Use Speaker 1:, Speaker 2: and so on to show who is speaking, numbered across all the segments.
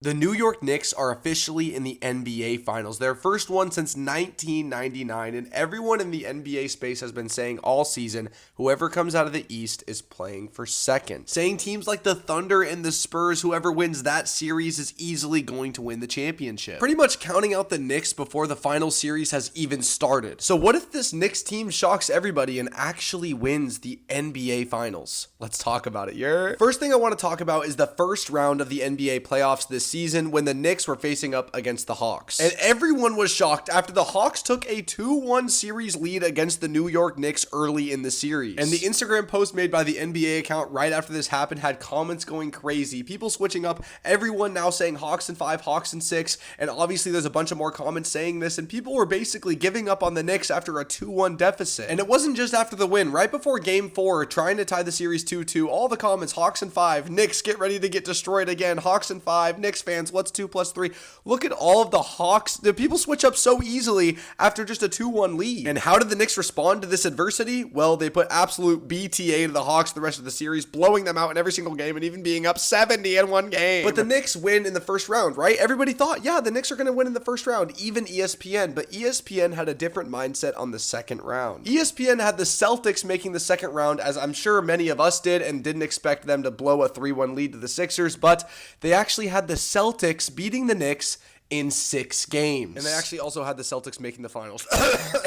Speaker 1: The New York Knicks are officially in the NBA Finals, their first one since 1999, and everyone in the NBA space has been saying all season, whoever comes out of the East is playing for second. Saying teams like the Thunder and the Spurs, whoever wins that series is easily going to win the championship. Pretty much counting out the Knicks before the final series has even started. So what if this Knicks team shocks everybody and actually wins the NBA Finals? Let's talk about it, First thing I want to talk about is the first round of the NBA playoffs this season when the Knicks were facing up against the Hawks. And everyone was shocked after the Hawks took a 2-1 series lead against the New York Knicks early in the series. And the Instagram post made by the NBA account right after this happened had comments going crazy. People switching up, everyone now saying Hawks in 5, Hawks in 6, and obviously there's a bunch of more comments saying this, and people were basically giving up on the Knicks after a 2-1 deficit. And it wasn't just after the win. Right before Game 4, trying to tie the series 2-2, all the comments, Hawks in 5, Knicks get ready to get destroyed again, Hawks in 5, Knicks fans, what's 2 + 3? Look at all of the Hawks. The people switch up so easily after just a 2-1 lead. And how did the Knicks respond to this adversity? Well, they put absolute BTA to the Hawks the rest of the series, blowing them out in every single game and even being up 70 in one game. But the Knicks win in the first round, right? Everybody thought, yeah, the Knicks are going to win in the first round, even ESPN. But ESPN had a different mindset on the second round. ESPN had the Celtics making the second round, as I'm sure many of us did, and didn't expect them to blow a 3-1 lead to the Sixers, but they actually had the Celtics beating the Knicks in 6 games. And they actually also had the Celtics making the finals.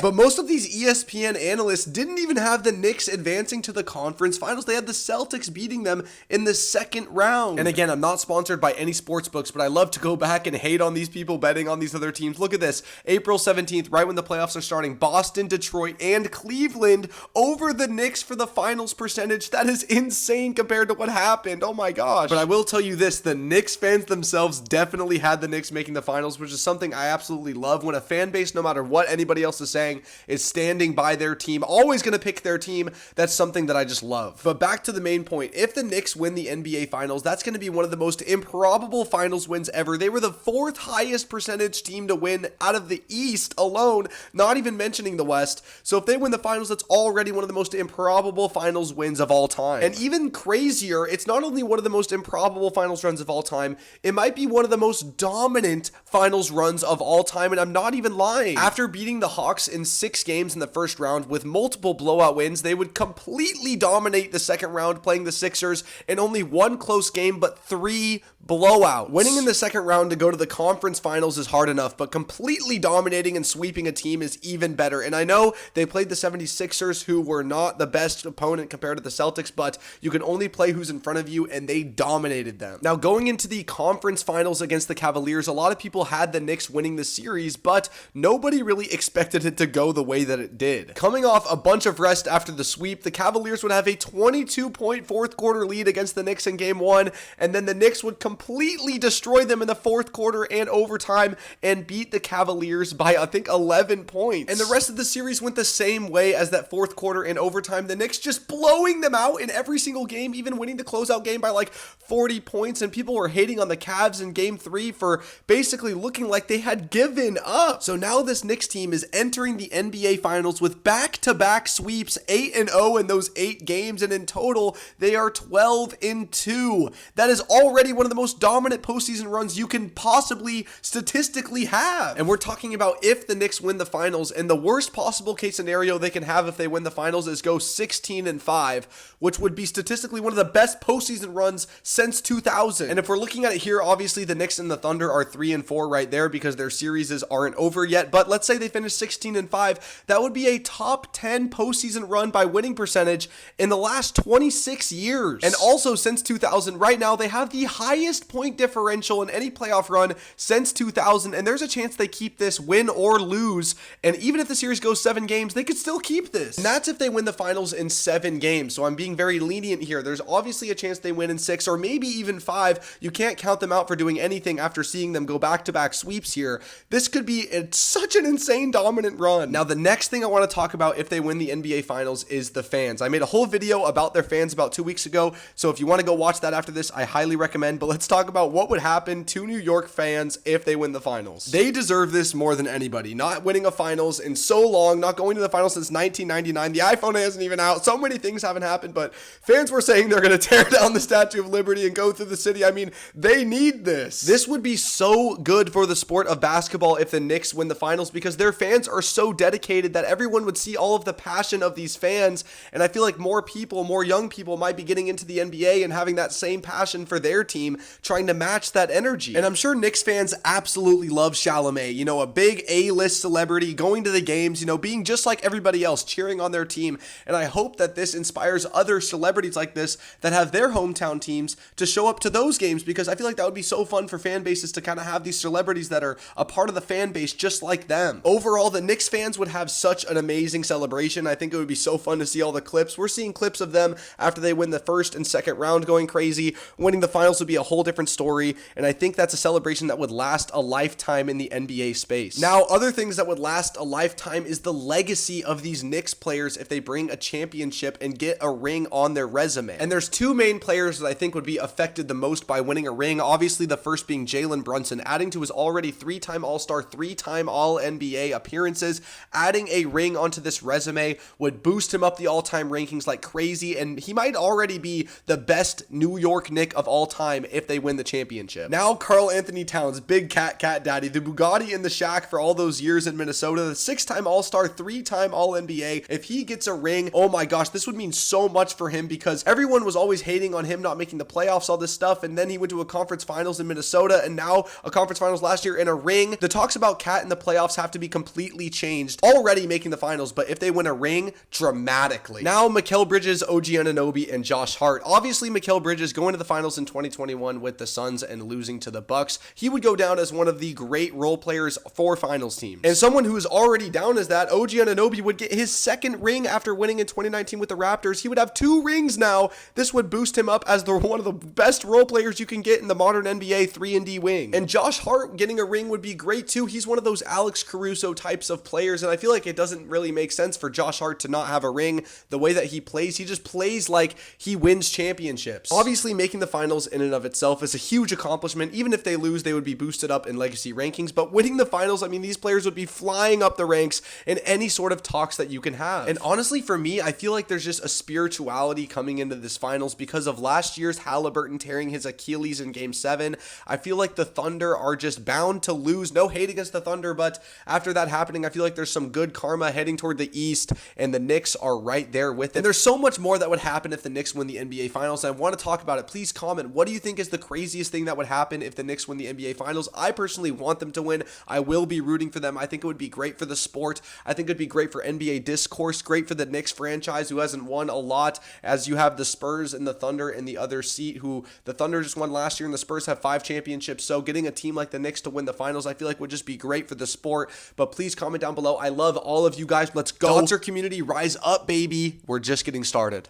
Speaker 1: But most of these ESPN analysts didn't even have the Knicks advancing to the conference finals. They had the Celtics beating them in the second round. And again, I'm not sponsored by any sports books, but I love to go back and hate on these people betting on these other teams. Look at this. April 17th, right when the playoffs are starting, Boston, Detroit, and Cleveland over the Knicks for the finals percentage. That is insane compared to what happened. Oh my gosh. But I will tell you this, the Knicks fans themselves definitely had the Knicks making the finals, which is something I absolutely love. When a fan base, no matter what anybody else is saying, is standing by their team, always going to pick their team, that's something that I just love. But back to the main point, if the Knicks win the NBA Finals, that's going to be one of the most improbable finals wins ever. They were the 4th highest percentage team to win out of the East alone, not even mentioning the West. So if they win the finals, that's already one of the most improbable finals wins of all time. And even crazier, it's not only one of the most improbable finals runs of all time, it might be one of the most dominant finals runs of all time, and I'm not even lying. After beating the Hawks in 6 games in the first round with multiple blowout wins, they would completely dominate the second round, playing the Sixers in only 1 close game, but 3 blowouts. Winning in the second round to go to the conference finals is hard enough, but completely dominating and sweeping a team is even better. And I know they played the 76ers, who were not the best opponent compared to the Celtics, but you can only play who's in front of you, and they dominated them. Now, going into the conference finals against the Cavaliers, a lot of people had the Knicks winning the series, but nobody really expected it to go the way that it did. Coming off a bunch of rest after the sweep, the Cavaliers would have a 22-point fourth quarter lead against the Knicks in game 1, and then the Knicks would completely destroy them in the fourth quarter and overtime and beat the Cavaliers by, I think, 11 points. And the rest of the series went the same way as that fourth quarter and overtime. The Knicks just blowing them out in every single game, even winning the closeout game by like 40 points, and people were hating on the Cavs in game 3 for basically looking like they had given up. So now this Knicks team is entering the NBA Finals with back-to-back sweeps, 8-0 in those 8 games, and in total, they are 12-2. That is already one of the most dominant postseason runs you can possibly statistically have. And we're talking about if the Knicks win the finals, and the worst possible case scenario they can have if they win the finals is go 16-5, which would be statistically one of the best postseason runs since 2000. And if we're looking at it here, obviously the Knicks and the Thunder are 3-4 right there because their series aren't over yet. But let's say they finish 16-5, that would be a top 10 postseason run by winning percentage in the last 26 years. And also since 2000, right now they have the highest point differential in any playoff run since 2000, and there's a chance they keep this, win or lose, and even if the series goes 7 games, they could still keep this. And that's if they win the finals in 7 games, so I'm being very lenient here. There's obviously a chance they win in 6 or maybe even 5. You can't count them out for doing anything after seeing them go back back-to-back sweeps here, this could be such an insane dominant run. Now, the next thing I want to talk about if they win the NBA Finals is the fans. I made a whole video about their fans about 2 weeks ago, so if you want to go watch that after this, I highly recommend. But let's talk about what would happen to New York fans if they win the Finals. They deserve this more than anybody. Not winning a Finals in so long, not going to the Finals since 1999. The iPhone isn't even out. So many things haven't happened, but fans were saying they're going to tear down the Statue of Liberty and go through the city. I mean, they need this. This would be so good for the sport of basketball if the Knicks win the Finals, because their fans are so dedicated that everyone would see all of the passion of these fans. And I feel like more people, more young people might be getting into the NBA and having that same passion for their team, trying to match that energy. And I'm sure Knicks fans absolutely love Chalamet, you know, a big A-list celebrity going to the games, you know, being just like everybody else, cheering on their team. And I hope that this inspires other celebrities like this that have their hometown teams to show up to those games, because I feel like that would be so fun for fan bases to kind of have these celebrities that are a part of the fan base just like them. Overall, the Knicks fans would have such an amazing celebration. I think it would be so fun to see all the clips. We're seeing clips of them after they win the first and second round going crazy. Winning the Finals would be a whole different story, and I think that's a celebration that would last a lifetime in the NBA space. Now, other things that would last a lifetime is the legacy of these Knicks players if they bring a championship and get a ring on their resume. And there's two main players that I think would be affected the most by winning a ring. Obviously, the first being Jalen Brunson, adding to his already 3-time All-Star, 3-time All-NBA appearances. Adding a ring onto this resume would boost him up the all-time rankings like crazy, and he might already be the best New York Knick of all time if they win the championship. Now, Karl Anthony Towns, big cat daddy, the Bugatti in the shack for all those years in Minnesota, the 6-time All-Star, 3-time All-NBA. If he gets a ring, oh my gosh, this would mean so much for him, because everyone was always hating on him not making the playoffs, all this stuff, and then he went to a conference finals in Minnesota, and now a conference finals last year and a ring. The talks about Cat in the playoffs have to be completely changed. Already making the finals, but if they win a ring, dramatically. Now, Mikal Bridges, OG Anunoby, and Josh Hart. Obviously, Mikal Bridges going to the finals in 2021 with the Suns and losing to the Bucks. He would go down as one of the great role players for finals teams. And someone who is already down as that, OG Anunoby, would get his second ring after winning in 2019 with the Raptors. He would have 2 rings now. This would boost him up as one of the best role players you can get in the modern NBA 3-and-D wing. And Josh Hart getting a ring would be great too. He's one of those Alex Caruso types of players, and I feel like it doesn't really make sense for Josh Hart to not have a ring. The way that he just plays like he wins championships. Obviously, making the finals in and of itself is a huge accomplishment. Even if they lose, they would be boosted up in legacy rankings, but winning the finals, I mean, these players would be flying up the ranks in any sort of talks that you can have. And honestly, for me, I feel like there's just a spirituality coming into this finals because of last year's Halliburton tearing his Achilles in Game 7. I feel like the Thunder are just bound to lose. No hate against the Thunder, but after that happening, I feel like there's some good karma heading toward the East, and the Knicks are right there with it. And there's so much more that would happen if the Knicks win the NBA Finals. I want to talk about it. Please comment. What do you think is the craziest thing that would happen if the Knicks win the NBA Finals? I personally want them to win. I will be rooting for them. I think it would be great for the sport. I think it'd be great for NBA discourse, great for the Knicks franchise, who hasn't won a lot, as you have the Spurs and the Thunder in the other seat, who the Thunder just won last year and the Spurs have 5 championships. So getting a team like the Knicks to win the finals, I feel like would just be great for the sport. But please comment down below. I love all of you guys. Let's go. Dotser community, rise up, baby. We're just getting started.